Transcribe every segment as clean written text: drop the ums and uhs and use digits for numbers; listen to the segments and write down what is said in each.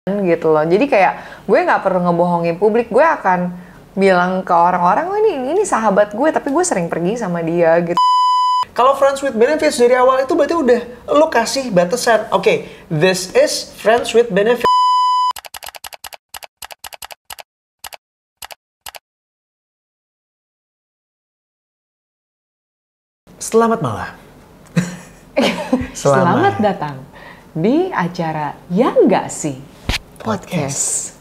gitu loh. Jadi kayak gue nggak perlu ngebohongin publik, gue akan bilang ke orang-orang, oh ini sahabat gue, tapi gue sering pergi sama dia gitu. Kalau friends with benefits dari awal itu berarti udah lo kasih batasan. Oke, this is friends with benefits. Selamat malam. Selamat datang di acara Yang Nggak Sih Podcast.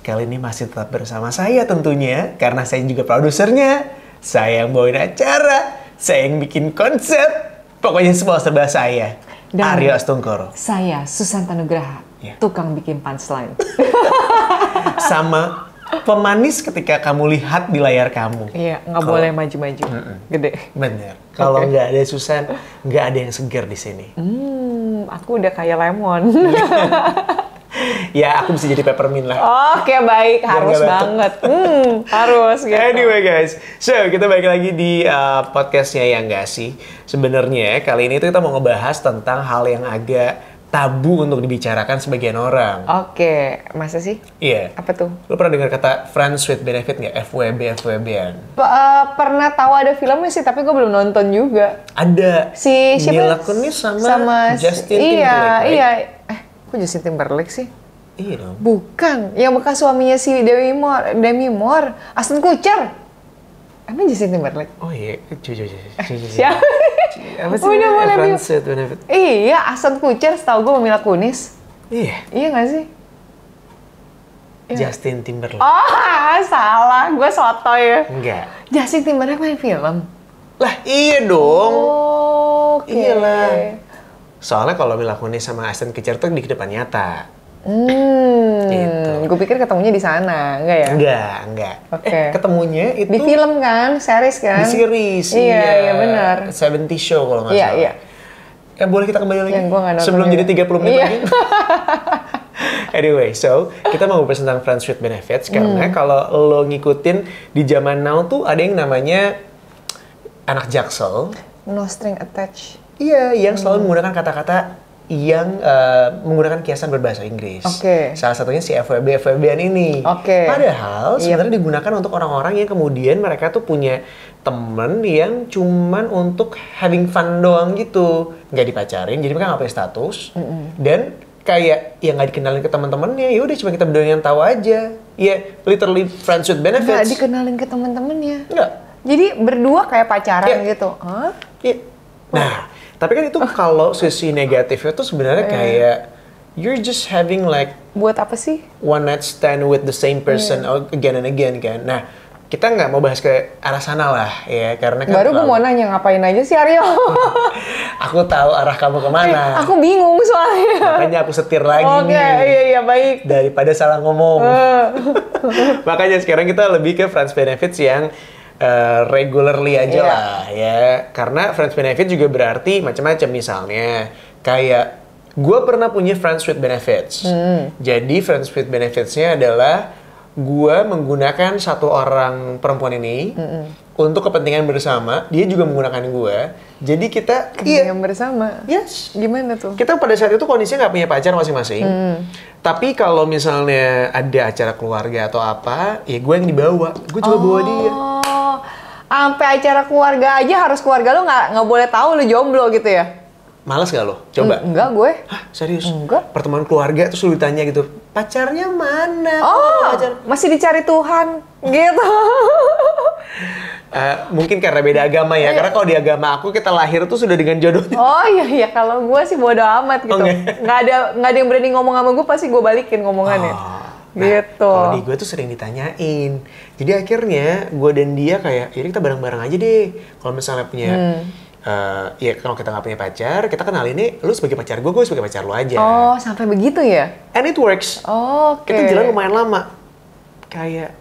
Kali ini masih tetap bersama saya tentunya, karena saya juga produsernya. Saya yang bawain acara, saya yang bikin konsep. Pokoknya semua serba saya. Dan Aryo Astungkoro. Saya Susanta Nugraha, tukang bikin punchline. Sama pemanis ketika kamu lihat di layar kamu. Iya, nggak boleh maju-maju. Gede. Bener. Kalau nggak ada Susan, nggak ada yang segar di sini. Aku udah kayak lemon. Ya, aku bisa jadi peppermint lah. Oke, baik. Harus nggak batuk. banget. Harus gitu. Anyway guys, so kita balik lagi di podcastnya Yang Nggak Sih. Sebenarnya kali ini tuh kita mau ngebahas tentang hal yang agak tabu untuk dibicarakan sebagian orang. Oke, masa sih? Iya. Apa tuh? Lo pernah dengar kata friends with benefit nggak? FWB, FWB-an? Pernah tahu ada filmnya sih, tapi gue belum nonton juga. Ada. Si siapa? Mila Kunis sama Justin Timberlake, Iya, right? iya. Kok Justin Timberlake sih? Iya dong. Bukan, yang bekas suaminya si Demi Moore, Ashton Kutcher. Emang Justin Timberlake? Oh iya, Siapa? Apa sih? Udah mulai Friends with benefit. Iya, Ashton Kutcher setahu gue Mila Kunis. Iya. Iya nggak sih? Justin Timberlake. Oh, salah. Gue sotoy ya. Enggak. Justin Timberlake main film? Lah iya dong. Oke. Iyalah. Soalnya kalau Mila Kunis sama Ashton Kutcher tuh di depan nyata. Gitu. Gue pikir ketemunya di sana, enggak ya? Enggak. Oke. Ketemunya itu Di film kan, series kan? di series. Iya, benar. 70 Show kalau nggak Iya, salah. iya. Ya boleh kita kembali lagi? Yang gua nggak nonton sebelum juga. jadi 30 menit Iya. lagi. Anyway, so kita mau bahas tentang friends with benefits karena kalau lo ngikutin di zaman now tuh ada yang namanya anak jaksel. No string attached. Iya, yang selalu menggunakan kata-kata yang menggunakan kiasan berbahasa Inggris. Oke. Salah satunya si FWB-an ini. Oke. Padahal sebenarnya digunakan untuk orang-orang yang kemudian mereka tuh punya temen yang cuman untuk having fun doang gitu. Nggak dipacarin, jadi mereka nggak punya status. Dan kayak yang nggak dikenalin ke teman-temannya, ya udah cuma kita berdua yang tahu aja. Ya, literally friends with Nggak benefits. dikenalin ke temen-temennya. Nggak. Jadi berdua kayak pacaran Iya. gitu. Hah? Iya. Nah, tapi kan itu kalau sisi negatifnya tuh sebenarnya kayak you're just having like Buat apa sih? one night stand with the same person again and again kan. Nah, kita nggak mau bahas ke arah sana lah ya, karena kan Baru gue mau nanya ngapain aja sih Aryo? aku tahu arah kamu kemana. Aku bingung soalnya. Makanya aku setir lagi Oke, nih. iya baik. Daripada salah ngomong. Makanya sekarang kita lebih ke friends benefits yang regularly aja lah ya. Karena friends benefit juga berarti macam-macam, misalnya kayak gue pernah punya friends with benefits. Jadi friends with benefits-nya adalah gue menggunakan satu orang perempuan ini untuk kepentingan bersama. Dia juga menggunakan gue. Jadi kita Yang bersama. yes. Gimana tuh? Kita pada saat itu kondisinya nggak punya pacar masing-masing. Tapi kalau misalnya ada acara keluarga atau apa, ya gue yang dibawa. Gue juga bawa dia. Oh, sampai acara keluarga aja harus keluarga lo nggak boleh tahu lo jomblo gitu ya? Males gak lo? Coba. Enggak gue. Hah, serius? Enggak. Pertemuan keluarga terus lu ditanya gitu, pacarnya mana? Oh, Pacar. masih dicari Tuhan gitu. Mungkin karena beda agama ya. Karena kalau di agama aku kita lahir tuh sudah dengan jodohnya. Oh iya kalau gue sih bodo amat gitu. Enggak. Nggak ada yang berani ngomong sama gue, pasti gue balikin ngomongannya. Gitu. Kalau di gue tuh sering ditanyain. Jadi akhirnya gue dan dia kayak, yaudah kita bareng-bareng aja deh. Kalau misalnya punya, ya kalau kita nggak punya pacar, kita kenalin nih, lu sebagai pacar gue sebagai pacar lu aja. Oh sampai begitu ya? And it works. Oke. Kita jalan lumayan lama. Kayak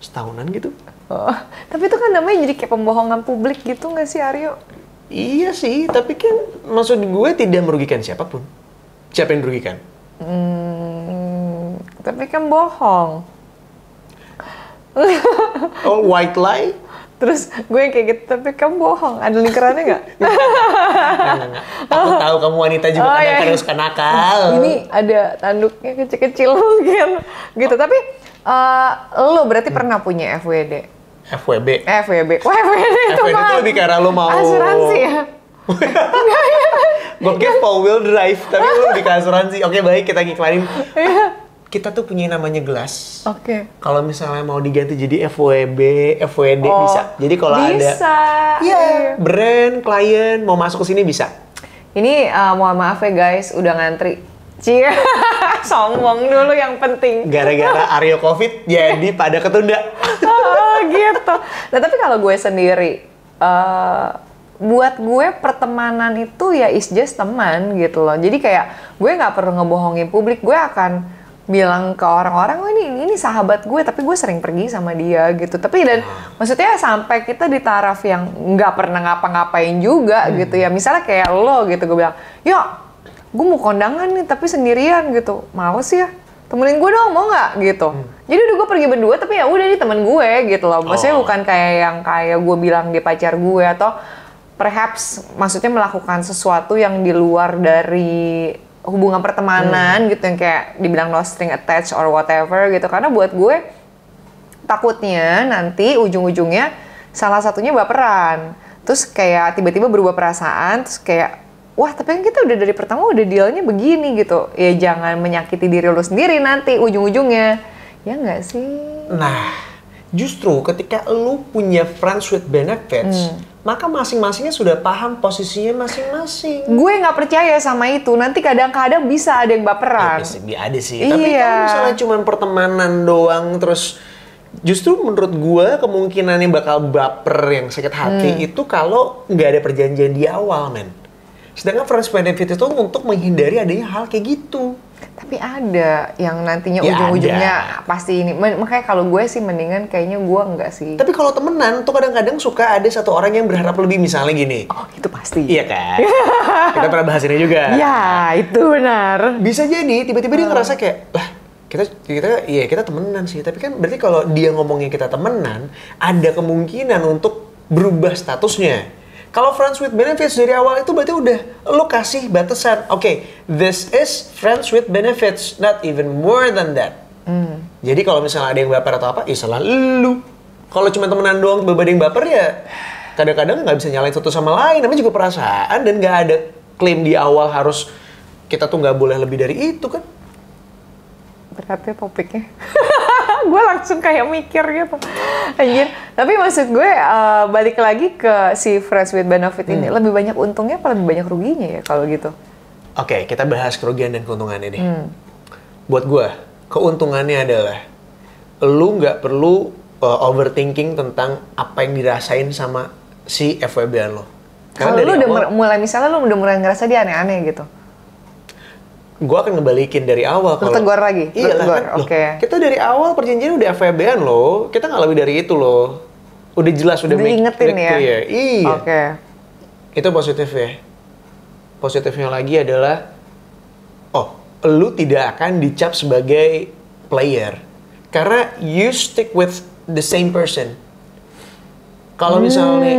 setahunan gitu. Oh, tapi itu kan namanya jadi kayak pembohongan publik gitu nggak sih Aryo? Iya sih, tapi kan maksud gue tidak merugikan siapapun. Siapa yang merugikan? Tapi kan bohong. Oh, white lie? Terus gue yang kayak gitu, tapi kamu bohong, ada lingkarannya nggak? Enggak. Aku tahu kamu wanita juga kadang-kadang suka nakal. Ini ada tanduknya kecil-kecil mungkin gitu. Tapi lo berarti pernah punya FWD? FWB. FWB. Wah, FWD itu FWD itu lebih karena lo mau asuransi ya? Gue kira four wheel drive, tapi lo lebih ke asuransi. Oke, baik, kita ngiklanin. Kita tuh punya namanya gelas. Oke. Kalau misalnya mau diganti jadi FWB, FWD bisa. Jadi kalau ada bisa. Iya, brand, klien mau masuk ke sini bisa. Ini mohon maaf ya guys, udah ngantri. Cie, sombong dulu yang penting. Gara-gara Aryo Covid jadi pada ketunda. Gitu. Nah tapi kalau gue sendiri, buat gue pertemanan itu ya is just teman gitu loh. Jadi kayak gue nggak perlu ngebohongin publik. Gue akan bilang ke orang-orang, oh ini sahabat gue, tapi gue sering pergi sama dia gitu. Tapi dan maksudnya sampai kita di taraf yang nggak pernah ngapa-ngapain juga gitu ya. Misalnya kayak lo gitu, gue bilang, yuk, gue mau kondangan nih tapi sendirian gitu. Males ya, temenin gue dong, mau nggak gitu. Jadi udah gue pergi berdua, tapi ya udah nih temen gue gitu loh. Maksudnya bukan kayak yang kayak gue bilang dia pacar gue atau perhaps maksudnya melakukan sesuatu yang di luar dari hubungan pertemanan gitu yang kayak dibilang no string attached or whatever gitu. Karena buat gue takutnya nanti ujung-ujungnya salah satunya baperan. Terus kayak tiba-tiba berubah perasaan, terus kayak wah tapi kan kita udah dari pertama udah dealnya begini gitu. Ya jangan menyakiti diri lu sendiri nanti ujung-ujungnya. Ya nggak sih? Nah, justru ketika lu punya friends with benefits, maka masing-masingnya sudah paham posisinya masing-masing. Gue nggak percaya sama itu. Nanti kadang-kadang bisa ada yang baperan. Ya, ada sih. Tapi kalau misalnya cuma pertemanan doang, terus justru menurut gue kemungkinannya bakal baper yang sakit hati itu kalau nggak ada perjanjian di awal, men. Sedangkan friends benefit itu untuk menghindari adanya hal kayak gitu. Tapi ada yang nantinya Ya ujung-ujungnya pasti ini. Makanya kalau gue sih mendingan kayaknya gue enggak sih. Tapi kalau temenan tuh kadang-kadang suka ada satu orang yang berharap lebih, misalnya gini. Oh itu pasti. Iya kan? Kita pernah bahas ini juga. Ya itu benar. Bisa jadi tiba-tiba dia ngerasa kayak, lah kita temenan sih. Tapi kan berarti kalau dia ngomongnya kita temenan, ada kemungkinan untuk berubah statusnya. Kalau friends with benefits dari awal itu berarti udah lo kasih batasan. Oke, this is friends with benefits, not even more than that. Jadi kalau misalnya ada yang baper atau apa, ya salah lu. Kalau cuma temenan doang, tiba-tiba ada yang baper ya kadang-kadang nggak bisa nyalain satu sama lain. Namanya juga perasaan dan nggak ada klaim di awal harus kita tuh nggak boleh lebih dari itu kan. Beratnya topiknya. Gue langsung kayak mikir gitu. Anjir. Tapi maksud gue balik lagi ke si friends with benefit ini. Lebih banyak untungnya apa lebih banyak ruginya ya kalau gitu? Oke, kita bahas kerugian dan keuntungannya nih. Buat gue, keuntungannya adalah lu nggak perlu overthinking tentang apa yang dirasain sama si FWB-an lo. Kalau lu udah mulai, misalnya lu udah mulai ngerasa dia aneh-aneh gitu. Gue akan ngebalikin dari awal. Lu tegur lagi? Iya lah, Oke. Kita dari awal perjanjian udah FWB-an loh. Kita nggak lebih dari itu loh. Udah jelas, udah diingetin ya? Clear. Iya. Oke. Itu positif ya. Positifnya lagi adalah, lu tidak akan dicap sebagai player. Karena you stick with the same person. Kalau misalnya,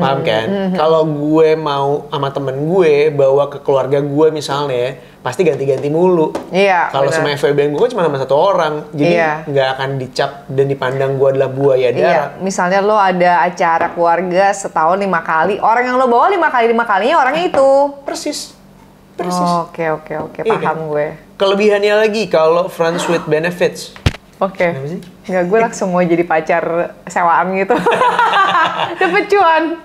paham kan? Kalau gue mau sama temen gue bawa ke keluarga gue misalnya, pasti ganti-ganti mulu. Iya. Kalau sama FWB gue cuma sama satu orang, jadi nggak akan dicap dan dipandang gue adalah buaya darat. Iya. Misalnya lo ada acara keluarga setahun 5 kali, orang yang lo bawa 5 kalinya orangnya itu. Persis. Oke, paham kan? Gue. Kelebihannya lagi kalau friends with benefits. Oke. Nggak, gue langsung mau jadi pacar sewaan gitu. Dapet cuan.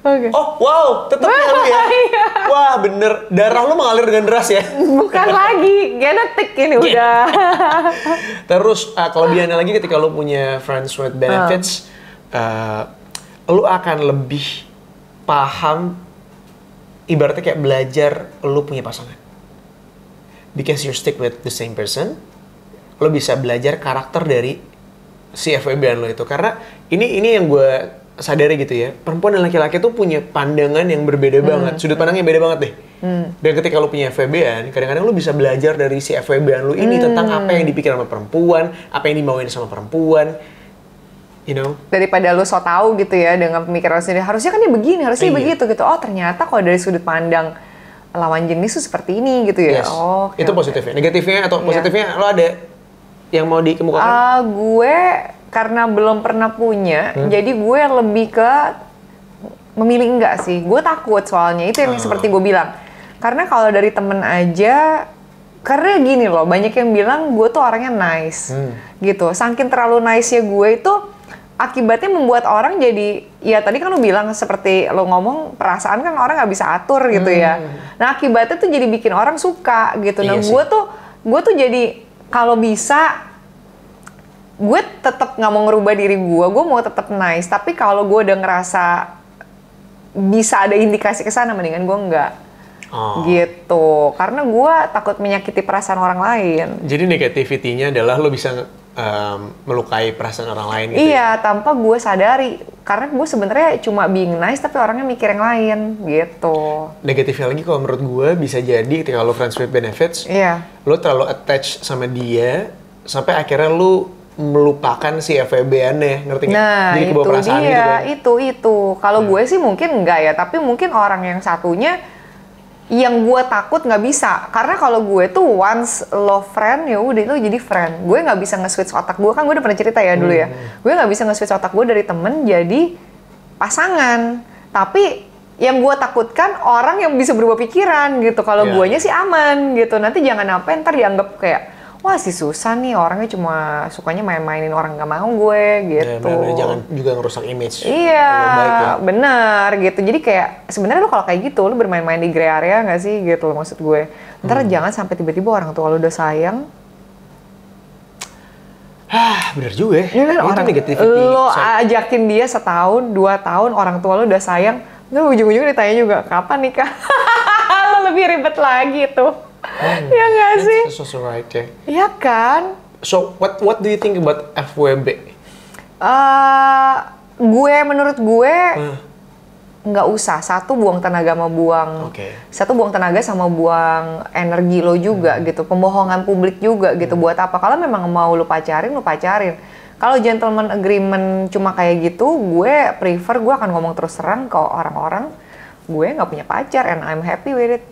Oke. Oh, wow, tetep ya lu ya. Wah, bener. Darah lu mengalir dengan deras ya. Bukan lagi, genetik ini udah. Terus, kelebihannya lagi ketika lu punya friends with benefits, lu akan lebih paham, ibaratnya kayak belajar lu punya pasangan. Because you stick with the same person, lo bisa belajar karakter dari si FWB-an lo itu. Karena ini yang gue sadari gitu ya, perempuan dan laki-laki tuh punya pandangan yang berbeda banget, sudut pandangnya beda banget deh. Dan ketika lo punya FWB-an, kadang-kadang lo bisa belajar dari si FWB-an lo ini tentang apa yang dipikir sama perempuan, apa yang dimauin sama perempuan. you know. Daripada lu so tau gitu ya dengan pemikiran lu sendiri, harusnya kan dia begini, harusnya dia begitu gitu. Oh ternyata kalau dari sudut pandang lawan jenis tuh seperti ini gitu ya. Yes. Oh, itu positifnya. Negatifnya atau positifnya lo ada yang mau dikemukakan? Gue karena belum pernah punya, jadi gue lebih ke memilih enggak sih. Gue takut soalnya, itu yang seperti gue bilang. Karena kalau dari temen aja, karena gini loh, banyak yang bilang gue tuh orangnya nice, gitu. Saking terlalu nice-nya gue itu, akibatnya membuat orang jadi, ya tadi kan lo bilang seperti lo ngomong, perasaan kan orang nggak bisa atur gitu ya. Nah akibatnya tuh jadi bikin orang suka gitu. Nah gue tuh jadi, kalau bisa, gue tetap nggak mau ngerubah diri gue mau tetap nice. Tapi kalau gue udah ngerasa bisa ada indikasi ke sana, mendingan gue nggak. Gitu. Karena gue takut menyakiti perasaan orang lain. Jadi negativity-nya adalah lo bisa melukai perasaan orang lain gitu. Iya, tanpa gue sadari. Karena gue sebenarnya cuma being nice, tapi orangnya mikir yang lain, gitu. Negatifnya lagi kalau menurut gue bisa jadi ketika lo friends with benefits, lo terlalu attach sama dia, sampai akhirnya lo melupakan si FWB-annya, ngerti nggak? Nah, jadi kebawa perasaan gitu kan? itu. Kalau gue sih mungkin enggak ya, tapi mungkin orang yang satunya yang gue takut nggak bisa, karena kalau gue tuh once lo friend ya udah lo jadi friend. Gue nggak bisa nge-switch otak gue, kan gue udah pernah cerita ya dulu ya. Gue nggak bisa nge-switch otak gue dari temen jadi pasangan. Tapi yang gue takutkan orang yang bisa berubah pikiran gitu. Kalau guanya sih aman gitu. Nanti jangan apa ntar dianggap kayak, wah si Susan nih orangnya cuma sukanya main-mainin orang nggak mau gue gitu. Ya, jangan juga ngerusak image. Iya, baik, ya. benar gitu. Jadi kayak sebenarnya lo kalau kayak gitu lo bermain-main di grey area nggak sih gitu loh maksud gue. Ntar jangan sampai tiba-tiba orang tua lo udah sayang. Bener juga ya. Kan itu orang negativity. lo ajakin dia setahun, 2 tahun, orang tua lo udah sayang. Ntar ujung-ujungnya ditanya juga, kapan nikah? Lo lebih ribet lagi tuh. Ya nggak sih? That's also right ya. Iya kan? So what do you think about FWB? Menurut gue nggak usah. Satu buang tenaga sama buang energi lo juga gitu. Pembohongan publik juga gitu. Buat apa? Kalau memang mau lo pacarin. Kalau gentleman agreement cuma kayak gitu, gue akan ngomong terus terang ke orang-orang, gue nggak punya pacar and I'm happy with it.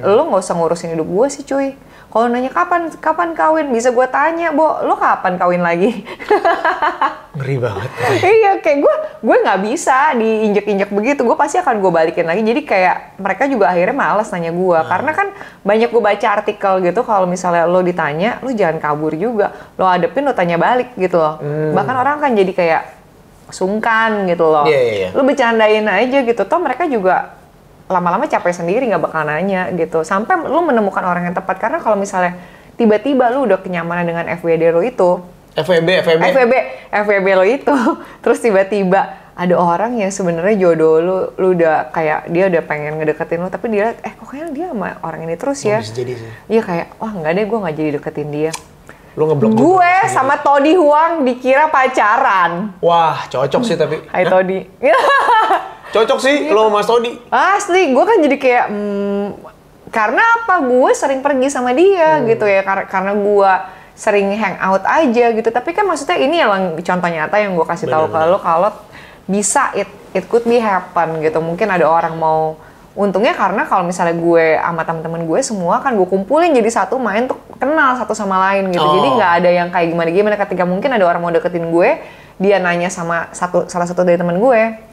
Lo nggak usah ngurusin hidup gue sih cuy. Kalau nanya kapan kawin, bisa gue tanya, Bo, lo kapan kawin lagi? Ngeri banget. Iya, kayak gue nggak bisa diinjek-injek begitu. Gue pasti akan gue balikin lagi. Jadi kayak mereka juga akhirnya malas nanya gue. Karena kan banyak gue baca artikel gitu, kalau misalnya lo ditanya, lo jangan kabur juga. Lo hadepin, lo tanya balik gitu loh. Bahkan orang kan jadi kayak sungkan gitu loh. Lo bercandain aja gitu. Toh mereka juga lama-lama capek sendiri, nggak bakal nanya gitu. Sampai lu menemukan orang yang tepat. Karena kalau misalnya tiba-tiba lu udah kenyamanan dengan FWD lo itu, FWB lo itu, terus tiba-tiba ada orang yang sebenarnya jodoh lu udah kayak dia udah pengen ngedeketin lu, tapi dia liat, kok kayaknya dia sama orang ini terus ya. Bisa jadi sih. Iya kayak, wah nggak deh, gue nggak jadi deketin dia. Lu ngeblok gue sama Todi Huang dikira pacaran. Wah, cocok sih tapi. Hai Todi. Cocok sih lo Mas Todi. Asli, gue kan jadi kayak karena apa? Gue sering pergi sama dia gitu ya, karena gue sering hang out aja gitu. Tapi kan maksudnya ini yang contoh nyata yang gue kasih tahu ke lo, kalau bisa it could be happen gitu. Mungkin ada orang mau, untungnya karena kalau misalnya gue sama teman-teman gue semua kan gue kumpulin jadi satu, main tuh kenal satu sama lain gitu. Jadi nggak ada yang kayak gimana ketika mungkin ada orang mau deketin gue, dia nanya sama salah satu dari teman gue,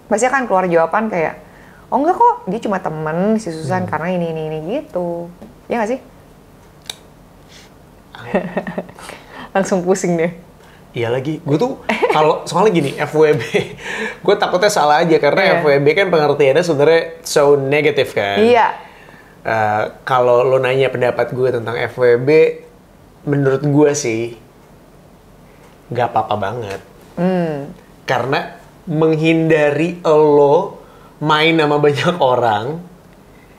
pasti akan keluar jawaban kayak, oh enggak kok, dia cuma temen si Susan karena ini gitu. Ya nggak sih? Langsung pusing deh. Iya lagi, gue tuh kalau soalnya gini, FWB, gue takutnya salah aja karena FWB kan pengertiannya sebenarnya so negatif kan. Iya. Kalau lo nanya pendapat gue tentang FWB, menurut gue sih nggak apa-apa banget. Karena menghindari lo main sama banyak orang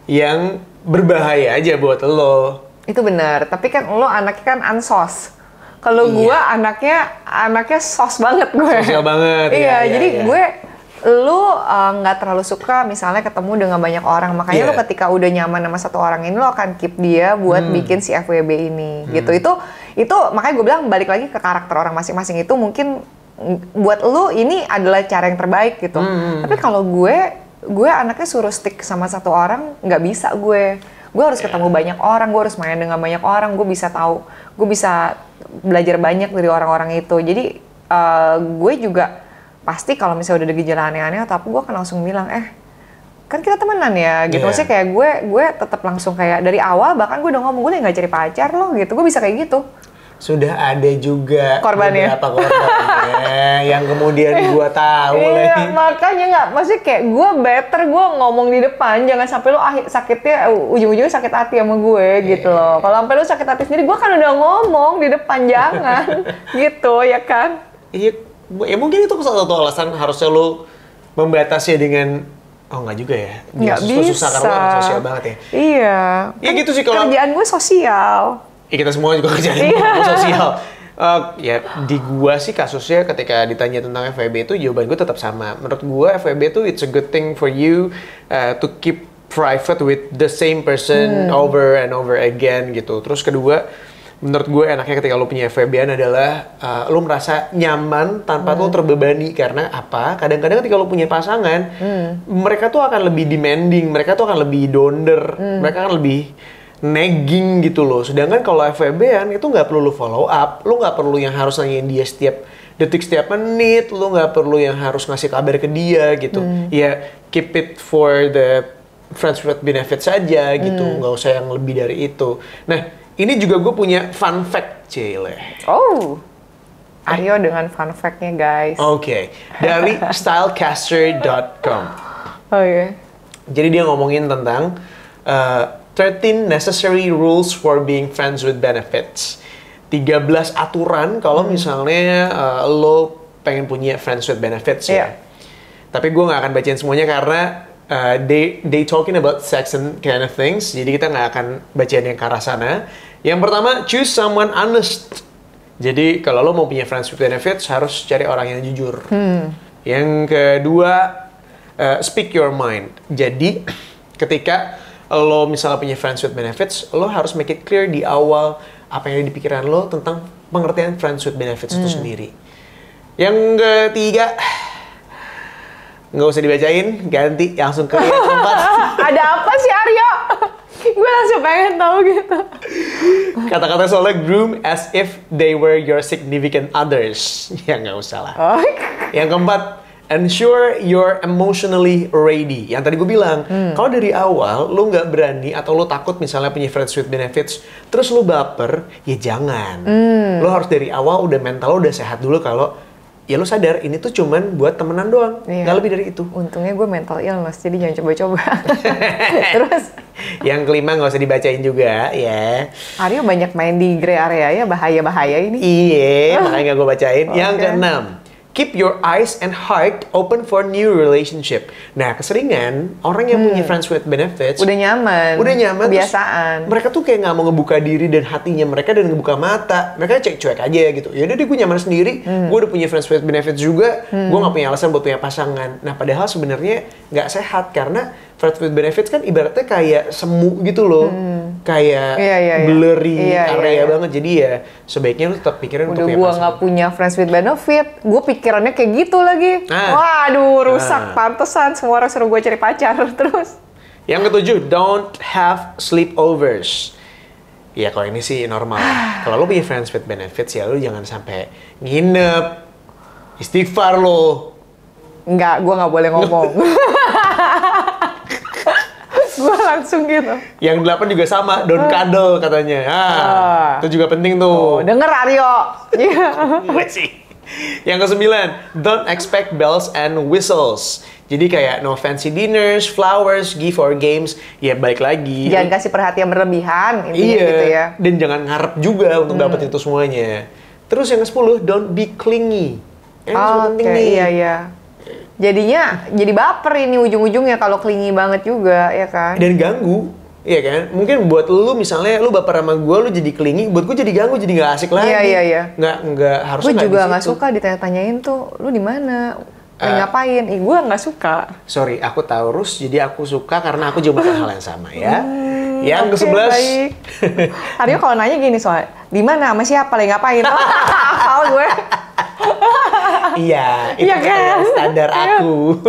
yang berbahaya aja buat lo. Itu benar, tapi kan lo anaknya kan ansos. Kalau gue anaknya sos banget gue. Sosial banget. Iya, jadi gue lu nggak terlalu suka misalnya ketemu dengan banyak orang, makanya lu ketika udah nyaman sama satu orang ini lu akan keep dia buat bikin si FWB ini gitu. Itu makanya gue bilang balik lagi ke karakter orang masing-masing. Itu mungkin buat lu ini adalah cara yang terbaik gitu. Tapi kalau gue anaknya suruh stick sama satu orang, nggak bisa gue. Gue harus ketemu banyak orang, gue harus main dengan banyak orang, gue bisa tahu, gue bisa belajar banyak dari orang-orang itu. Jadi gue juga pasti kalau misalnya udah ada gejala aneh-aneh, tapi gue akan langsung bilang, kan kita temenan ya, gitu. Maksudnya kayak gue tetap langsung kayak dari awal, bahkan gue udah ngomong, gue nggak cari pacar loh, gitu. Gue bisa kayak gitu. Sudah ada juga korbannya. Beberapa korbannya yang kemudian gue tahu iya, makanya nggak, maksudnya kayak gue better gue ngomong di depan, jangan sampai lu sakitnya ujung-ujungnya sakit hati sama gue gitu loh. Kalau sampai lu sakit hati sendiri, gue kan udah ngomong di depan, jangan gitu ya kan? Iya, ya mungkin itu salah satu alasan harusnya lu membatasi dengan nggak juga ya. Nggak bisa. Susah karena lu sosial banget ya. Iya. Ya gitu sih kalau kerjaan gue sosial. Ya kita semua juga kerjaan sosial. Ya di gua sih kasusnya ketika ditanya tentang FWB itu jawaban gue tetap sama. Menurut gua FWB itu it's a good thing for you to keep private with the same person over and over again gitu. Terus kedua, menurut gue enaknya ketika lo punya FWB-an adalah lo merasa nyaman tanpa lo terbebani. Karena apa? Kadang-kadang ketika lo punya pasangan, mereka tuh akan lebih demanding, mereka tuh akan lebih donder, mereka akan lebih nagging gitu loh. Sedangkan kalau FWB-an itu nggak perlu lo follow up, lo nggak perlu yang harus nanyain dia setiap detik, setiap menit, lo nggak perlu yang harus ngasih kabar ke dia gitu. Ya keep it for the friends with benefit saja gitu, nggak usah yang lebih dari itu. Nah, ini juga gue punya fun fact, Cile. Oh, Aryo dengan fun fact-nya guys. Oke, dari stylecaster.com. Oh iya. Jadi dia ngomongin tentang 13 necessary rules for being friends with benefits. 13 aturan kalau misalnya lo pengen punya friends with benefits ya. Tapi gue nggak akan bacain semuanya karena they talking about sex and kind of things. Jadi kita nggak akan bacain yang ke arah sana. Yang pertama, choose someone honest. Jadi kalau lo mau punya friends with benefits harus cari orang yang jujur. Yang kedua, speak your mind. Jadi ketika lo misalnya punya friends with benefits, lo harus make it clear di awal apa yang ada di pikiran lo tentang pengertian friends with benefits itu sendiri. Yang ketiga, nggak usah dibacain, ganti langsung ke yang keempat. Ada apa sih Aryo? Gue langsung pengen tahu gitu. Kata-kata soalnya groom as if they were your significant others. Ya nggak usah lah. Yang keempat, ensure you're emotionally ready. Yang tadi gue bilang, kalau dari awal lo nggak berani atau lo takut misalnya punya friends with benefits, terus lo baper, ya jangan. Lo harus dari awal udah mental lo udah sehat dulu kalau ya lo sadar ini tuh cuman buat temenan doang, nggak lebih dari itu. Untungnya gue mental illness, jadi jangan coba-coba. Terus? Yang kelima nggak usah dibacain juga ya. Aryo banyak main di gray area ya, bahaya-bahaya ini. Iya, makanya nggak gue bacain. Yang keenam, keep your eyes and heart open for new relationship. Nah, keseringan orang yang punya friends with benefits udah nyaman, kebiasaan. Mereka tuh kayak nggak mau ngebuka diri dan hatinya mereka dan ngebuka mata. Mereka cuek-cuek aja gitu. Yaudah deh, gue nyaman sendiri. Gue udah punya friends with benefits juga. Gue nggak punya alasan buat punya pasangan. Nah, padahal sebenarnya nggak sehat karena friends with benefits kan ibaratnya kayak semu gitu loh. Kayak blurry area banget. Jadi ya sebaiknya lu tetap pikirin untuk punya pasangan. Udah gue nggak punya friends with benefit, gue pikirannya kayak gitu lagi. Waduh, rusak. Pantesan semua orang suruh gue cari pacar terus. Yang ketujuh, don't have sleepovers. Ya kalau ini sih normal. Kalau lu punya friends with benefits ya lu jangan sampai nginep. Istighfar lo. Enggak, gue nggak boleh ngomong. Gue langsung gitu. Yang 8 juga sama, don't cuddle katanya. Itu juga penting tuh. Denger Aryo. Gue sih. Yang ke-9, don't expect bells and whistles. Jadi kayak no fancy dinners, flowers, gift or games. Ya balik lagi. Jangan kasih perhatian berlebihan, intinya gitu ya. Dan jangan ngarep juga untuk dapat itu semuanya. Terus yang ke-10, don't be clingy. Penting nih. Iya. Jadinya jadi baper ini ujung-ujungnya kalau clingy banget juga, ya kan? Dan ganggu, iya kan? Mungkin buat lu misalnya lu baper sama gue, lu jadi clingy, buat gue jadi ganggu, jadi nggak asik lagi. Iya. Nggak harusnya. Gue juga nggak suka ditanya-tanyain tuh, lu di mana? Ngapain? Gue nggak suka. Sorry, aku Taurus, jadi aku suka karena aku juga melakukan hal yang sama ya. Yang ke-11. Baik. Aryo kalau nanya gini soalnya, di mana? Sama siapa? Lagi ngapain? Hafal gue. Iya, itu Iya kan? standar aku.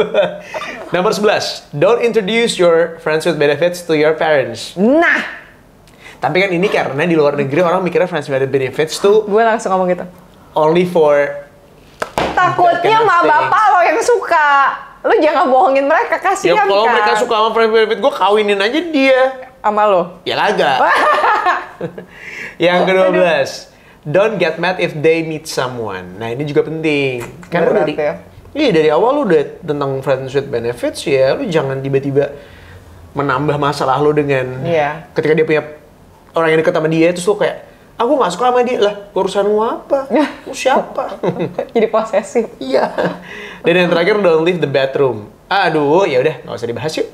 Nomor 11, don't introduce your friends with benefits to your parents. Nah, Tapi kan ini karena di luar negeri orang mikirnya friends with benefits tuh gue langsung ngomong gitu. only for Takutnya That kind of sama things. bapak lo yang suka. Lo jangan bohongin mereka, ya kasihan kalau kan. mereka suka sama friends with benefit gue kawinin aja dia. Sama lo. Ya kagak. Yang ke-12, don't get mad if they meet someone. Nah, ini juga penting. Karena Berat dari ya. Iya, dari awal lu udah tentang friends with benefits ya, lu jangan tiba-tiba menambah masalah lu dengan Iya. ketika dia punya orang yang dekat sama dia terus lu kayak aku nggak suka sama dia lah, urusanmu apa? Lu siapa? Jadi posesif. Iya. Dan yang terakhir, don't leave the bedroom. Aduh, ya udah nggak usah dibahas yuk.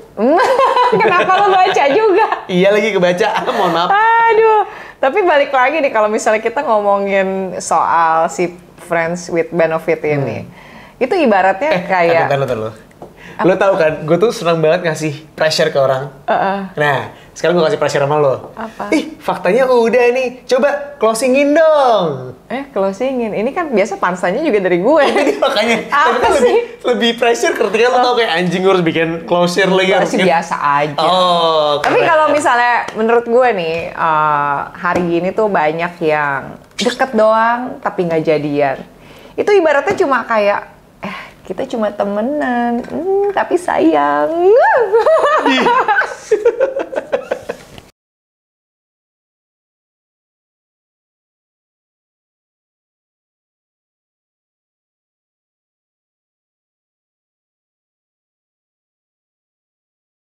Kenapa lo baca juga? Iya lagi kebaca, mohon maaf. Aduh, tapi balik lagi nih kalau misalnya kita ngomongin soal si friends with benefit ini. Itu ibaratnya kayak Taruh. Lo tau kan, gue tuh senang banget ngasih pressure ke orang. Nah, sekarang gue kasih pressure sama lo. Apa? Ih, faktanya udah nih. Coba closingin dong. closingin. Ini kan biasa pansanya juga dari gue. Jadi makanya, tapi Apa kan sih? lebih pressure ketika lo tau kayak anjing harus bikin closure lagi. harus Masih bikin- biasa aja. Oh, Tapi keren. kalau misalnya menurut gue nih, hari ini tuh banyak yang deket doang tapi nggak jadian. Itu ibaratnya cuma kayak, kita cuma temenan, tapi sayang.